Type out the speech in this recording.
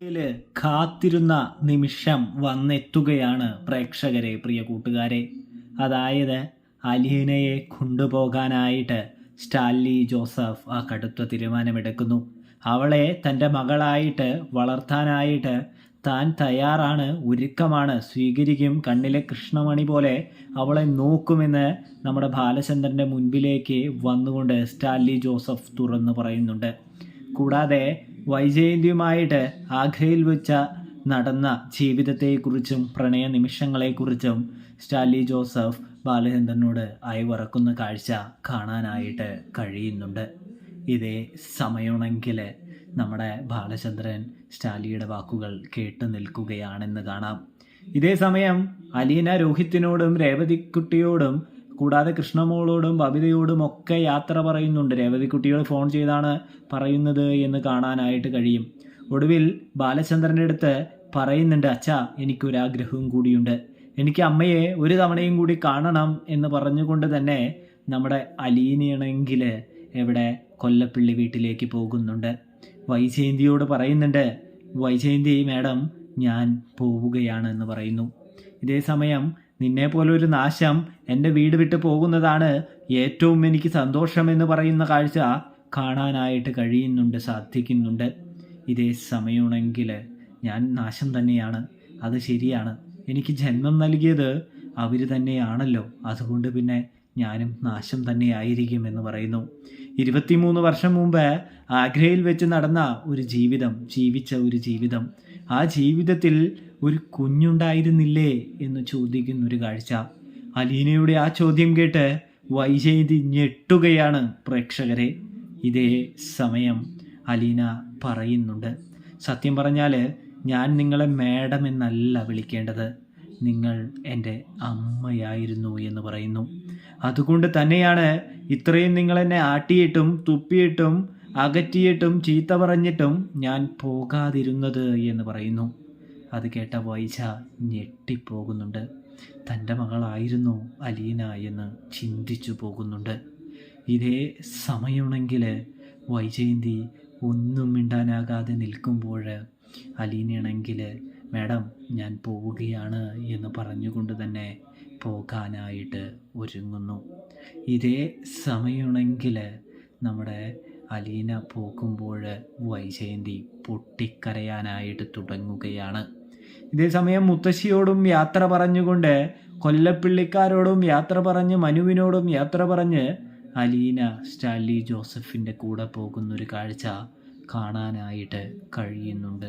ില് കാത്തിരുന്ന നിമിഷം വന്നെത്തുകയാണ് പ്രേക്ഷകരെ, പ്രിയ കൂട്ടുകാരെ. അതായത് അലീനയെ കൊണ്ടുപോകാനായിട്ട് സ്റ്റാൻലി ജോസഫ് ആ കടുത്ത തീരുമാനമെടുക്കുന്നു. അവളെ തൻ്റെ മകളായിട്ട് വളർത്താനായിട്ട് താൻ തയ്യാറാണ്, ഒരുക്കമാണ്, സ്വീകരിക്കും, കണ്ണിലെ കൃഷ്ണമണി പോലെ അവളെ നോക്കുമെന്ന് നമ്മുടെ ബാലചന്ദ്രൻ്റെ മുൻപിലേക്ക് വന്നുകൊണ്ട് സ്റ്റാൻലി ജോസഫ് തുറന്നു പറയുന്നുണ്ട്. കൂടാതെ വൈജയന്തിയുമായിട്ട് ആഗ്രയിൽ വെച്ച നടന്ന ജീവിതത്തെക്കുറിച്ചും പ്രണയ നിമിഷങ്ങളെക്കുറിച്ചും സ്റ്റാൻലി ജോസഫ് ബാലചന്ദ്രനോട് അയവിറക്കുന്ന കാഴ്ച കാണാനായിട്ട് കഴിയുന്നുണ്ട്. ഇതേ സമയമാണെങ്കിൽ നമ്മുടെ ബാലചന്ദ്രൻ സ്റ്റാൻലിയുടെ വാക്കുകൾ കേട്ടു നിൽക്കുകയാണെന്ന് കാണാം. ഇതേ സമയം അലീന രോഹിത്തിനോടും രേവതിക്കുട്ടിയോടും കൂടാതെ കൃഷ്ണമോളോടും ബബിതയോടും ഒക്കെ യാത്ര പറയുന്നുണ്ട്. രേവതിക്കുട്ടിയോട് ഫോൺ ചെയ്താണ് പറയുന്നത് എന്ന് കാണാനായിട്ട് കഴിയും. ഒടുവിൽ ബാലചന്ദ്രൻ്റെ അടുത്ത് പറയുന്നുണ്ട്, അച്ഛാ, എനിക്കൊരാഗ്രഹവും കൂടിയുണ്ട്, എനിക്ക് അമ്മയെ ഒരു തവണയും കൂടി കാണണം എന്ന് പറഞ്ഞുകൊണ്ട് തന്നെ നമ്മുടെ അലീനയാണെങ്കിൽ എവിടെ കൊല്ലപ്പള്ളി വീട്ടിലേക്ക് പോകുന്നുണ്ട്. വൈജയന്തിയോട് പറയുന്നുണ്ട്, വൈജയന്തി മാഡം, ഞാൻ പോവുകയാണ് എന്ന് പറയുന്നു. ഇതേ സമയം നിന്നെപ്പോലൊരു നാശം എൻ്റെ വീട് വിട്ട് പോകുന്നതാണ് ഏറ്റവും എനിക്ക് സന്തോഷമെന്ന് പറയുന്ന കാഴ്ച കാണാനായിട്ട് കഴിയുന്നുണ്ട്, സാധിക്കുന്നുണ്ട്. ഇതേ സമയമാണെങ്കിൽ ഞാൻ നാശം തന്നെയാണ്, അത് ശരിയാണ്, എനിക്ക് ജന്മം നൽകിയത് അവർ തന്നെയാണല്ലോ, അതുകൊണ്ട് പിന്നെ ഞാനും നാശം തന്നെയായിരിക്കും എന്ന് പറയുന്നു. 23 വർഷം മുമ്പ് ആഗ്രയിൽ വെച്ച് നടന്ന ഒരു ജീവിതം, ജീവിച്ച ഒരു ജീവിതം, ആ ജീവിതത്തിൽ ഒരു കുഞ്ഞുണ്ടായിരുന്നില്ലേ എന്ന് ചോദിക്കുന്നൊരു കാഴ്ച. അലീനയുടെ ആ ചോദ്യം കേട്ട് വൈജയന്തി ഞെട്ടുകയാണ് പ്രേക്ഷകരെ. ഇതേ സമയം അലീന പറയുന്നുണ്ട്, സത്യം പറഞ്ഞാൽ ഞാൻ നിങ്ങളെ മാഡം എന്നല്ല വിളിക്കേണ്ടത്, നിങ്ങൾ എൻ്റെ അമ്മയായിരുന്നു എന്ന് പറയുന്നു. അതുകൊണ്ട് തന്നെയാണ് ഇത്രയും നിങ്ങളെന്നെ ആട്ടിയിട്ടും തുപ്പിയിട്ടും അകറ്റിയിട്ടും ചീത്ത പറഞ്ഞിട്ടും ഞാൻ പോകാതിരുന്നത് എന്ന് പറയുന്നു. അത് കേട്ട വൈജ ഞെട്ടിപ്പോകുന്നുണ്ട്. തൻ്റെ മകളായിരുന്നു അലീന എന്ന് ചിന്തിച്ചു പോകുന്നുണ്ട്. ഇതേ സമയമാണെങ്കിൽ വൈജയന്തി ഒന്നും മിണ്ടാനാകാതെ നിൽക്കുമ്പോൾ അലീനയാണെങ്കിൽ മാഡം ഞാൻ പോവുകയാണ് എന്ന് പറഞ്ഞുകൊണ്ട് തന്നെ പോകാനായിട്ട് ഒരുങ്ങുന്നു. ഇതേ സമയമാണെങ്കിൽ നമ്മുടെ അലീന പോകുമ്പോൾ വൈജയന്തി പൊട്ടിക്കരയാനായിട്ട് തുടങ്ങുകയാണ്. ഇതേ സമയം മുത്തശ്ശിയോടും യാത്ര പറഞ്ഞുകൊണ്ട്, കൊല്ലപ്പിള്ളിക്കാരോടും യാത്ര പറഞ്ഞ്, മനുവിനോടും യാത്ര പറഞ്ഞ് അലീന സ്റ്റാൻലി ജോസഫിൻ്റെ കൂടെ പോകുന്നൊരു കാഴ്ച കാണാനായിട്ട് കഴിയുന്നുണ്ട്.